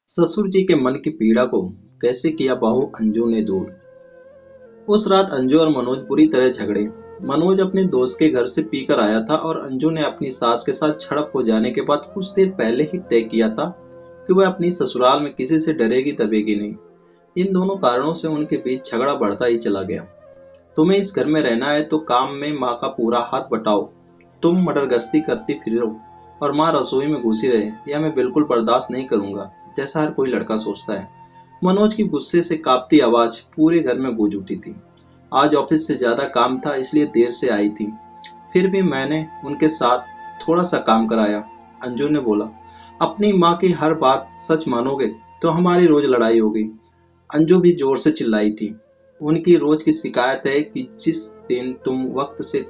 ससुर जी के मन की पीड़ा को कैसे किया बहू अंजू ने दूर। उस रात अंजू और मनोज बुरी तरह झगड़े। मनोज अपने दोस्त के घर से पीकर आया था और अंजू ने अपनी सास के साथ झड़प हो जाने के बाद कुछ देर पहले ही तय किया था कि वह अपनी ससुराल में किसी से डरेगी दबेगी नहीं। इन दोनों कारणों से उनके बीच झगड़ा बढ़ता ही चला गया। तुम्हें इस घर में रहना है तो काम में माँ का पूरा हाथ बटाओ। तुम मर्डरगश्ती करती फिरो और माँ रसोई में घुसी रहे, यह मैं बिल्कुल बर्दाश्त नहीं करूंगा, जैसा हर कोई लड़का सोचता है। मनोज की गुस्से से कांपती आवाज पूरे घर में गूंज उठी थी। आज ऑफिस से ज्यादा काम था इसलिए देर से आई थी, फिर भी मैंने उनके साथ थोड़ा सा काम कराया। अंजू ने बोला, अपनी माँ की हर बात सच मानोगे तो हमारी रोज लड़ाई होगी। अंजू भी जोर से चिल्लाई थी। उनकी रोज की शिकायत है कि जिस दिन तुम वक्त से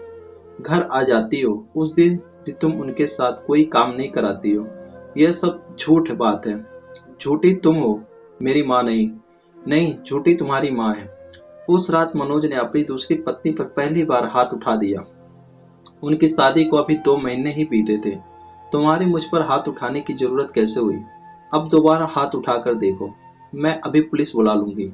घर आ जाती हो उस दिन भी तुम उनके साथ कोई काम नहीं कराती हो। यह सब झूठ बात है। झूठी तुम हो, मेरी माँ नहीं। नहीं, झूठी तुम्हारी माँ है। उस रात मनोज ने अपनी दूसरी पत्नी पर पहली बार हाथ उठा दिया। उनकी शादी को अभी 2 महीने ही बीते थे। तुम्हारी मुझ पर हाथ उठाने की जरूरत कैसे हुई? अब दोबारा हाथ उठाकर देखो, मैं अभी पुलिस बुला लूंगी।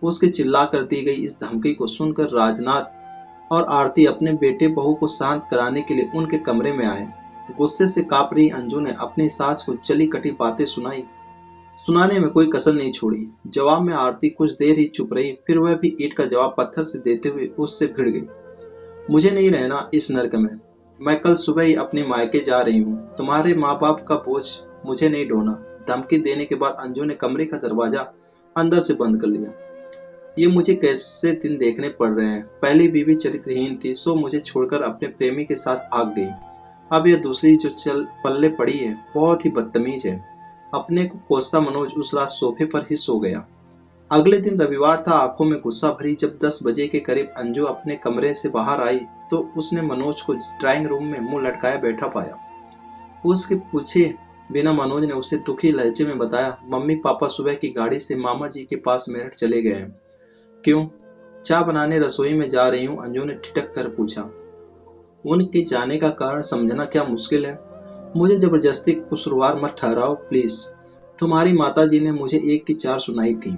उसकी चिल्ला कर दी गई इस धमकी को सुनकर राजनाथ और आरती अपने बेटे बहू को शांत कराने के लिए उनके कमरे में आए। गुस्से से कांप रही अंजू ने अपनी सास को चली कटी बातें सुनाई। सुनाने में कोई कसर नहीं छोड़ी। जवाब में आरती कुछ देर ही चुप रही, फिर वह भी ईंट का जवाब पत्थर से देते हुए उससे भिड़ गई। मुझे नहीं रहना इस नर्क में। मैं कल सुबह ही अपने मायके जा रही हूँ। तुम्हारे माँ बाप का बोझ मुझे नहीं ढोना। धमकी देने के बाद अंजू ने कमरे का दरवाजा अंदर से बंद कर लिया। ये मुझे कैसे दिन देखने पड़ रहे हैं। पहली बीवी चरित्रहीन थी, सो मुझे छोड़कर अपने प्रेमी के साथ भाग गई। अब यह दूसरी जो चल पल्ले पड़ी है बहुत ही बदतमीज है। अपने को कोसता मनोज उस रात सोफे पर ही सो गया। अगले दिन रविवार था। आंखों में गुस्सा भरी जब 10 बजे के करीब अंजू अपने कमरे से बाहर आई तो उसने मनोज को ड्राइंग रूम में मुंह लटकाए बैठा पाया। उसके पूछे बिना मनोज ने उसे दुखी लहजे में बताया, मम्मी पापा सुबह की गाड़ी से मामा जी के पास मेरठ चले गए हैं। क्यों? चाय बनाने रसोई में जा रही हूँ, अंजू ने ठिठक कर पूछा। उनके जाने का कारण समझना क्या मुश्किल है? मुझे जबरदस्ती कसूरवार मत ठहराओ प्लीज। तुम्हारी माताजी ने मुझे एक की चार सुनाई थी।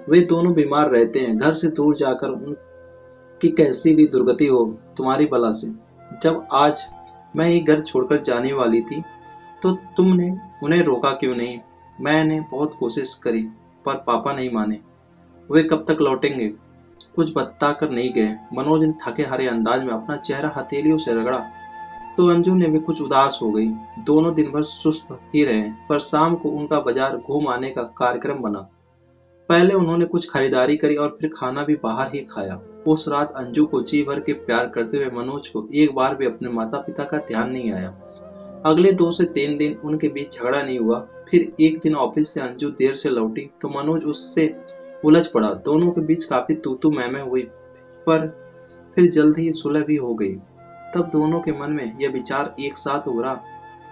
वे दोनों बीमार रहते हैं। घर से दूर जाकर उनकी कैसी भी दुर्गति हो तुम्हारी बला से। जब आज मैं ये घर छोड़कर जाने वाली थी तो तुमने उन्हें रोका क्यों नहीं? मैंने बहुत कोशिश करी पर पापा नहीं माने। वे कब तक लौटेंगे? कुछ बताकर नहीं गए। मनोज ने थके हारे अंदाज में अपना चेहरा हथेलियों से रगड़ा तो अंजू ने भी कुछ उदास हो गई। दोनों दिन भर सुस्त ही रहे पर शाम को उनका बाजार घूम आने का कार्यक्रम बना। पहले उन्होंने कुछ खरीदारी करी और फिर खाना भी बाहर ही खाया। उस रात अंजू को जी भर के प्यार करते हुए मनोज को एक बार भी अपने माता पिता का ध्यान नहीं आया। अगले 2 से 3 दिन उनके बीच झगड़ा नहीं हुआ। फिर एक दिन ऑफिस से अंजू देर से लौटी तो मनोज उससे उलझ पड़ा। दोनों के बीच काफी तू मैं हुई पर फिर जल्द ही सुलह भी हो गई। तब दोनों के मन में यह विचार एक साथ उभरा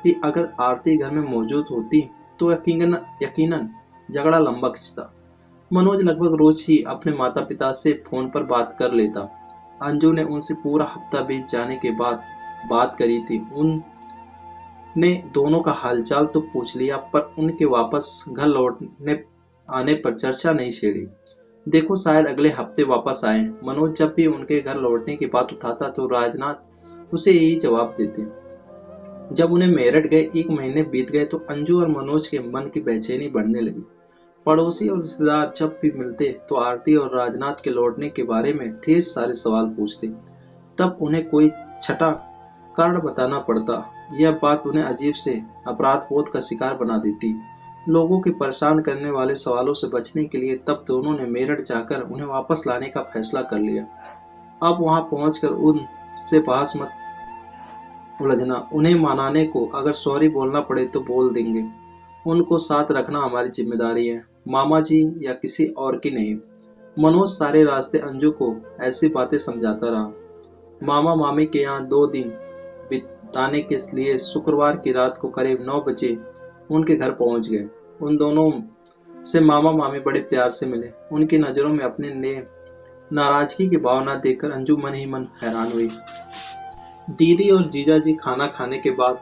कि अगर आरती घर में मौजूद होती तो यकीनन झगड़ा लंबा खिंचता। मनोज लगभग रोज ही अपने माता पिता से फोन पर बात कर लेता। अंजू ने उनसे पूरा हफ्ता बीत जाने के बाद बात करी थी। उनने दोनों का हालचाल तो पूछ लिया पर उनके वापस घर लौटने आने पर चर्चा नहीं छेड़ी। देखो शायद अगले हफ्ते वापस आए। मनोज जब भी उनके घर लौटने की बात उठाता तो राजनाथ उसे यही जवाब देते। जब उन्हें मेरठ गए 1 महीने बीत गए तो अंजू और मनोज के मन की बेचैनी बढ़ने लगी। पड़ोसी और रिश्तेदार जब भी मिलते तो आरती और राजनाथ के लौटने के बारे में ढेर सारे सवाल पूछते। तब उन्हें कोई छठा कारण बताना पड़ता। यह बात उन्हें अजीब से अपराध बोध का शिकार बना देती। लोगों के परेशान करने वाले सवालों से बचने के लिए तब दोनों ने मेरठ जाकर उन्हें वापस लाने का फैसला कर लिया। अब वहां पहुंचकर उनसे बहस मत उलझना। उन्हें मनाने को अगर सॉरी बोलना पड़े तो बोल देंगे। उनको साथ रखना हमारी जिम्मेदारी है, मामा जी या किसी और की नहीं। मनोज सारे रास्ते अंजू को ऐसी बातें समझाता रहा। मामा मामी के यहाँ 2 दिन बिताने के लिए शुक्रवार की रात को करीब 9 बजे उनके घर पहुंच गए। उन दोनों से मामा मामी बड़े प्यार से मिले। उनकी नजरों में अपने ने नाराजगी की भावना देखकर अंजू मन ही मन हैरान हुई। दीदी और जीजा जी खाना खाने के बाद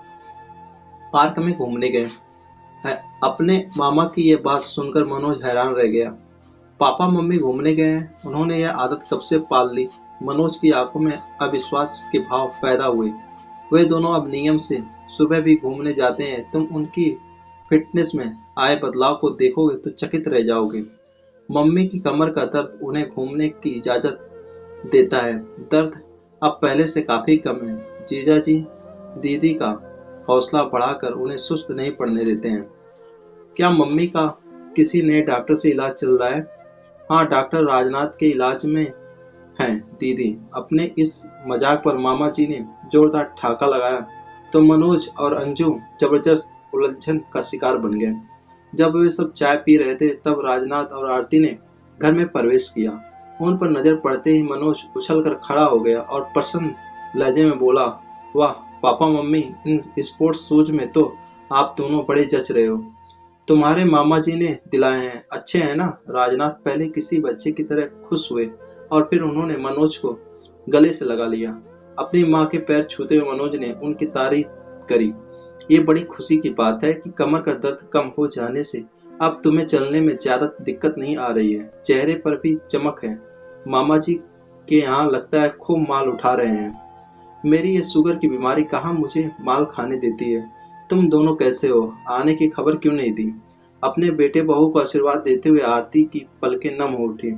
पार्क में घूमने गए। है। अपने मामा की ये बात सुनकर मनोज हैरान रह गया। पापा मम्मी घूमने गए हैं, उन्होंने यह आदत कब से पाल ली? मनोज की आंखों में अविश्वास के भाव पैदा हुए। वे दोनों अब नियम से सुबह भी घूमने जाते हैं। तुम उनकी फिटनेस में आए बदलाव को देखोगे तो चकित रह जाओगे। मम्मी की कमर का दर्द उन्हें घूमने की इजाजत देता है। दर्द अब पहले से काफी कम है। जीजा जी दीदी का हौसला बढ़ाकर उन्हें सुस्त नहीं पड़ने देते हैं। क्या मम्मी का किसी नए डॉक्टर से इलाज चल रहा है? हाँ, डॉक्टर राजनाथ के इलाज में हैं दीदी। अपने इस मजाक पर मामा जी ने जोरदार ठाका लगाया तो मनोज और अंजू जबरदस्त उलझन का शिकार बन गए। जब वे सब चाय पी रहे थे तब राजनाथ और आरती ने घर में प्रवेश किया। उन पर नजर पड़ते ही मनोज उछलकर खड़ा हो गया और प्रसन्न लहजे में बोला, वाह papa mummy, in sports shoes में तो आप दोनों बड़े जच रहे हो। तुम्हारे मामा जी ने दिलाए हैं, अच्छे हैं ना? राजनाथ पहले किसी बच्चे की तरह खुश हुए और फिर उन्होंने मनोज को गले से लगा लिया। अपनी माँ के पैर छूते हुए मनोज ने उनकी तारीफ करी। ये बड़ी खुशी की बात है कि कमर का दर्द कम हो जाने से अब तुम्हें चलने में ज्यादा दिक्कत नहीं आ रही है। चेहरे पर भी चमक है। मामा जी के यहाँ लगता है खूब माल उठा रहे हैं। मेरी ये शुगर की बीमारी कहाँ मुझे माल खाने देती है। तुम दोनों कैसे हो? आने की खबर क्यों नहीं दी? अपने बेटे बहू को आशीर्वाद देते हुए आरती की पलकें नम हो उठी।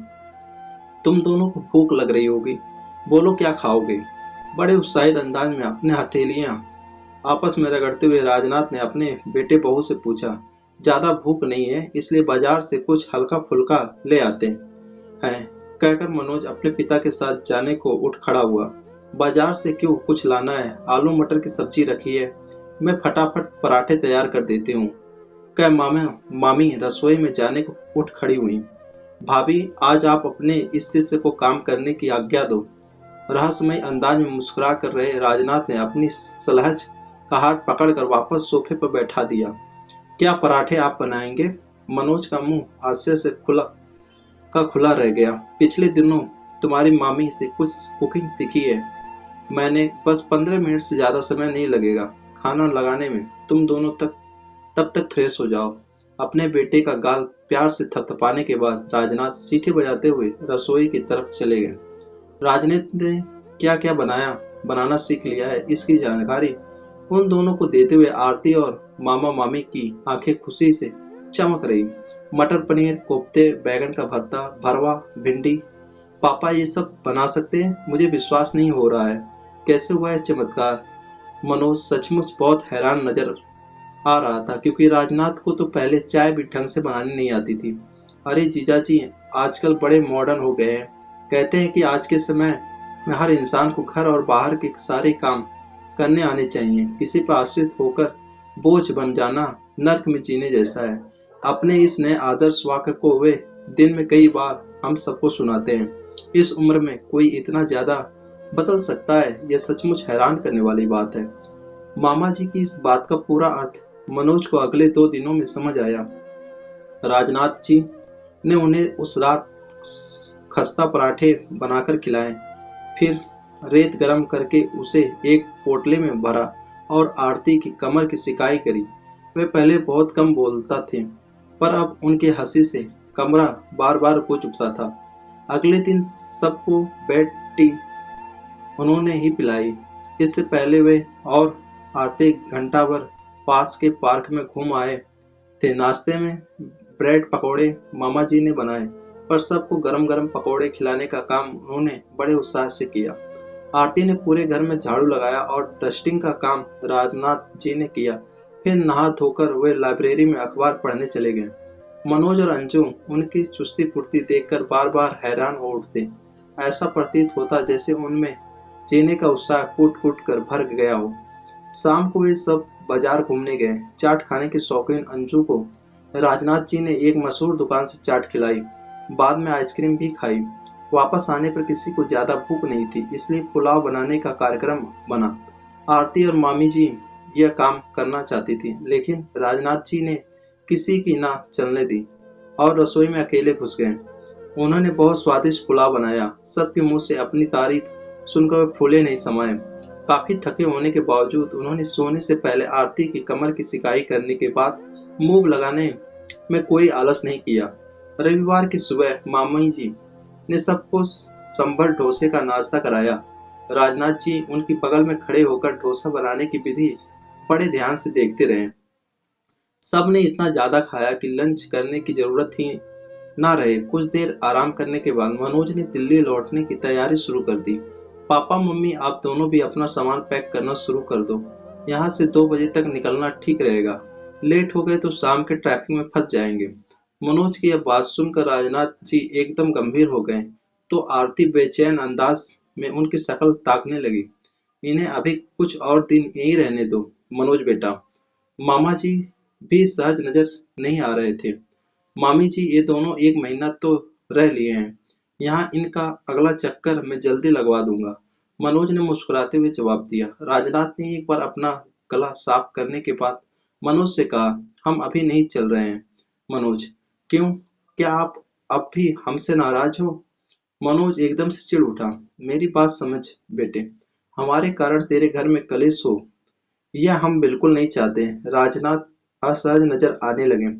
तुम दोनों को भूख लग रही होगी, बोलो क्या खाओगे? बड़े उत्साहित अंदाज में अपने हथेलियां आपस में रगड़ते हुए राजनाथ ने अपने बेटे बहू से पूछा। ज्यादा भूख नहीं है, इसलिए बाजार से कुछ हल्का फुल्का ले आते हैं, कहकर मनोज अपने पिता के साथ जाने को उठ खड़ा हुआ। बाजार से क्यों, कुछ लाना है? आलू मटर की सब्जी रखी है, मैं फटाफट पराठे तैयार कर देती हूँ, कह मामी रसोई में जाने को उठ खड़ी हुई। भाभी, आज आप अपने इस शिष्य को काम करने की आज्ञा दो। रहस्यमय अंदाज में मुस्कुरा कर रहे राजनाथ ने अपनी सलहज का हाथ पकड़कर वापस सोफे पर बैठा दिया। क्या पराठे आप बनाएंगे? मनोज का मुंह हास्य से खुला रह गया। पिछले दिनों तुम्हारी मामी से कुछ कुकिंग सीखी है मैंने, बस 15 मिनट से ज्यादा समय नहीं लगेगा खाना लगाने में। तुम दोनों तब तक फ्रेश हो जाओ। अपने बेटे का गाल प्यार से थपथपाने के बाद राजनाथ सीटी बजाते हुए रसोई की तरफ चले गए। राजनाथ ने क्या क्या बनाना सीख लिया है, इसकी जानकारी उन दोनों को देते हुए आरती और मामा मामी की आंखें खुशी से चमक रही। मटर पनीर, कोफ्ते, बैगन का भरता, भरवा, भिंडी। पापा ये सब बना सकते हैं? मुझे विश्वास नहीं हो रहा है। कैसे हुआ इस चमत्कार? मनोज सचमुच बहुत हैरान नजर आ रहा था क्योंकि राजनाथ को तो पहले चाय भी ढंग से बनानी नहीं आती थी। अरे जीजा जी आजकल बड़े मॉडर्न हो गए हैं। कहते हैं कि आज के समय में हर इंसान को घर और बाहर के सारे काम करने आने चाहिए। किसी पर आश्रित होकर बोझ बन जाना नर्क में जीने जैसा है। अपने इस नए आदर्श वाक्य को वे दिन में कई बार हम सबको सुनाते हैं। इस उम्र में कोई इतना ज्यादा बदल सकता है, यह सचमुच हैरान करने वाली बात है। मामा जी की इस बात का पूरा अर्थ मनोज को अगले 2 दिनों में समझ आया। राजनाथ जी ने उन्हें उस रात खस्ता पराठे बनाकर खिलाए, फिर रेत गरम करके उसे एक पोटले में भरा और आरती की कमर की सिकाई करी। वे पहले बहुत कम बोलता थे, पर अब उनके हंसी से कमरा बार बार गूंज उठता था। अगले दिन सबको बेड टी उन्होंने ही पिलाई। इससे पहले वे और आरती घंटा भर पास के पार्क में घूम आए थे। नाश्ते में ब्रेड पकौड़े मामा जी ने बनाए, पर सबको गरम गरम पकौड़े खिलाने का काम उन्होंने बड़े उत्साह से किया। आरती ने पूरे घर में झाड़ू लगाया और डस्टिंग का काम राजनाथ जी ने किया। फिर नहा धोकर वे लाइब्रेरी में अखबार पढ़ने चले गए। मनोज और अंजू उनकी चुस्ती फुर्ती देखकर बार बार हैरान हो उठते। ऐसा प्रतीत होता जैसे उनमें जीने का उत्साह कूट कूट कर भर गया हो। शाम को वे सब बाजार घूमने गए। चाट खाने के शौकीन अंजू को राजनाथ जी ने एक मशहूर दुकान से चाट खिलाई, बाद में आइसक्रीम भी खाई। वापस आने पर किसी को ज्यादा भूख नहीं थी, इसलिए पुलाव बनाने का कार्यक्रम बना। आरती और मामी जी यह काम करना चाहती थी, लेकिन राजनाथ जी ने किसी की ना चलने दी और रसोई में अकेले घुस गए। उन्होंने बहुत स्वादिष्ट पुलाव बनाया। सबके मुंह से अपनी तारीफ सुनकर वे फूले नहीं समाये। काफी थके होने के बावजूद उन्होंने सोने से पहले आरती की कमर की सिकाई करने के बाद मूव लगाने में कोई आलस नहीं किया। रविवार की सुबह मामी जी ने सबको संभर डोसे का नाश्ता कराया। राजनाथ जी उनकी बगल में खड़े होकर डोसा बनाने की विधि बड़े ध्यान से देखते रहे। सबने इतना ज्यादा खाया कि लंच करने की जरूरत ही ना रहे। कुछ देर आराम करने के बाद मनोज ने दिल्ली लौटने की तैयारी शुरू कर दी। पापा मम्मी आप दोनों भी अपना सामान पैक करना शुरू कर दो। यहाँ से 2 बजे तक निकलना ठीक रहेगा। लेट हो गए तो शाम के ट्रैफिक में फंस जाएंगे। मनोज की यह बात सुनकर राजनाथ जी एकदम गंभीर हो गए तो आरती बेचैन अंदाज में उनकी शक्ल ताकने लगी। इन्हें अभी कुछ और दिन यहीं रहने दो मनोज बेटा। मामा जी भी सहज नजर नहीं आ रहे थे। मामी जी ये दोनों 1 महीना तो रह लिए हैं। यहाँ इनका अगला चक्कर मैं जल्दी लगवा दूंगा। मनोज ने मुस्कुराते हुए जवाब दिया। राजनाथ ने एक बार अपना गला साफ करने के बाद मनोज से कहा, हम अभी नहीं चल रहे हैं। मनोज, क्यों? क्या आप अब भी हमसे नाराज हो? मनोज एकदम से चिढ़ उठा। मेरी बात समझ बेटे, हमारे कारण तेरे घर में कलेश हो यह हम बिल्कुल नहीं चाहते। राजनाथ असहज नजर आने लगे।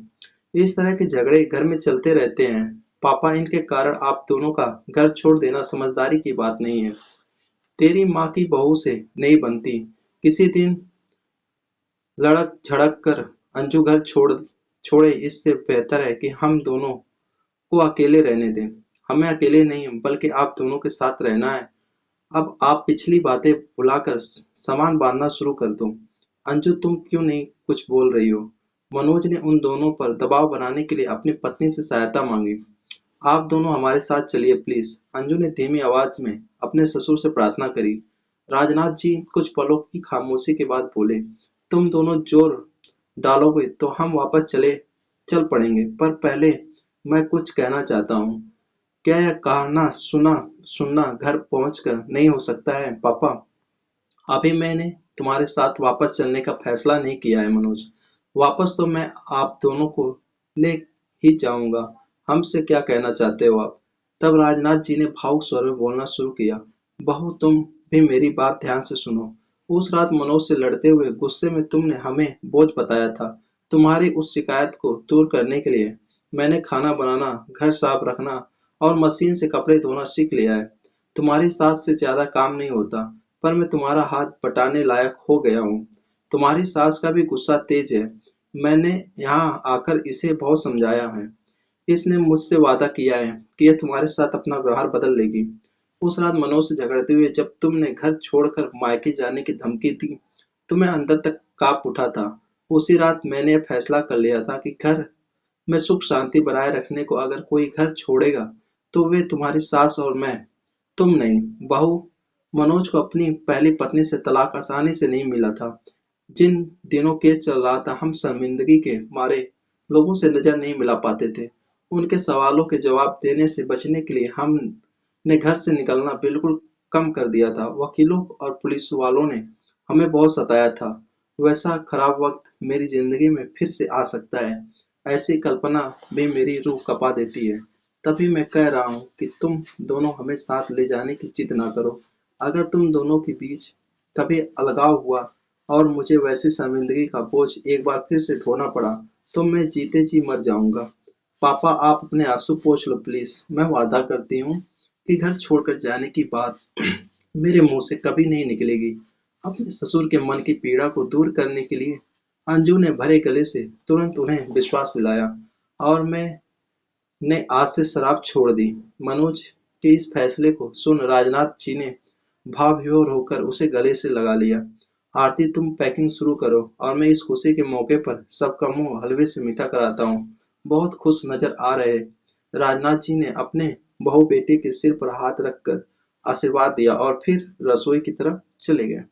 इस तरह के झगड़े घर में चलते रहते हैं पापा। इनके कारण आप दोनों का घर छोड़ देना समझदारी की बात नहीं है। तेरी माँ की बहू से नहीं बनती। किसी दिन लड़क झड़क कर अंजू घर छोड़े इससे बेहतर है कि हम दोनों को अकेले रहने दें। हमें अकेले नहीं बल्कि आप दोनों के साथ रहना है। अब आप पिछली बातें भुलाकर सामान बांधना शुरू कर दो। अंजू तुम क्यों नहीं कुछ बोल रही हो? मनोज ने उन दोनों पर दबाव बनाने के लिए अपनी पत्नी से सहायता मांगी। आप दोनों हमारे साथ चलिए प्लीज। अंजू ने धीमी आवाज में अपने ससुर से प्रार्थना करी। राजनाथ जी कुछ पलों की खामोशी के बाद बोले, तुम दोनों जोर डालोगे तो हम वापस चल पड़ेंगे, पर पहले मैं कुछ कहना चाहता हूँ। क्या यह कहना सुनना घर पहुंचकर नहीं हो सकता है पापा? अभी मैंने तुम्हारे साथ वापस चलने का फैसला नहीं किया है मनोज। वापस तो मैं आप दोनों को ले ही जाऊंगा। हमसे क्या कहना चाहते हो आप? तब राजनाथ जी ने भावुक स्वर में बोलना शुरू किया। बहू तुम भी मेरी बात ध्यान से सुनो। उस रात मनोज से लड़ते हुए गुस्से में तुमने हमें बोझ बताया था। तुम्हारी उस शिकायत को दूर करने के लिए मैंने खाना बनाना, घर साफ रखना और मशीन से कपड़े धोना सीख लिया है। तुम्हारी सास से ज्यादा काम नहीं होता, पर मैं तुम्हारा हाथ बटाने लायक हो गया हूँ। तुम्हारी सास का भी गुस्सा तेज है। मैंने यहाँ आकर इसे बहुत समझाया है। इसने मुझसे वादा किया है कि यह तुम्हारे साथ अपना व्यवहार बदल लेगी। उस रात मनोज से झगड़ते हुए जब तुमने घर छोड़कर मायके जाने की धमकी दी तो मैं अंदर तक कांप उठा था। उसी रात मैंने यह फैसला कर लिया था कि घर में सुख शांति बनाए रखने को अगर कोई घर छोड़ेगा तो वे तुम्हारी सास और मैं, तुम नहीं। बहू, मनोज को अपनी पहली पत्नी से तलाक आसानी से नहीं मिला था। जिन दिनों केस चल रहा था हम शर्मिंदगी के मारे लोगों से नजर नहीं मिला पाते थे। उनके सवालों के जवाब देने से बचने के लिए हमने घर से निकलना बिल्कुल कम कर दिया था। वकीलों और पुलिस वालों ने हमें बहुत सताया था। वैसा खराब वक्त मेरी जिंदगी में फिर से आ सकता है, ऐसी कल्पना भी मेरी रूह कपा देती है। तभी मैं कह रहा हूँ कि तुम दोनों हमें साथ ले जाने की जिद ना करो। अगर तुम दोनों के बीच कभी अलगाव हुआ और मुझे वैसी शर्मिंदगी का बोझ एक बार फिर से ढोना पड़ा तो मैं जीते जी मर जाऊंगा। पापा आप अपने आंसू पोंछ लो प्लीज। मैं वादा करती हूँ कि घर छोड़कर जाने की बात मेरे मुंह से कभी नहीं निकलेगी। अपने ससुर के मन की पीड़ा को दूर करने के लिए अंजू ने भरे गले से तुरंत उन्हें विश्वास दिलाया और ने आज से शराब छोड़ दी। मनोज के इस फैसले को सुन राजनाथ जी ने भाव विभोर होकर उसे गले से लगा लिया। आरती तुम पैकिंग शुरू करो और मैं इस खुशी के मौके पर सबका मुंह हलवे से मीठा कराता हूँ। बहुत खुश नजर आ रहे। राजनाथ जी ने अपने बहू बेटे के सिर पर हाथ रखकर आशीर्वाद दिया और फिर रसोई की तरफ चले गए।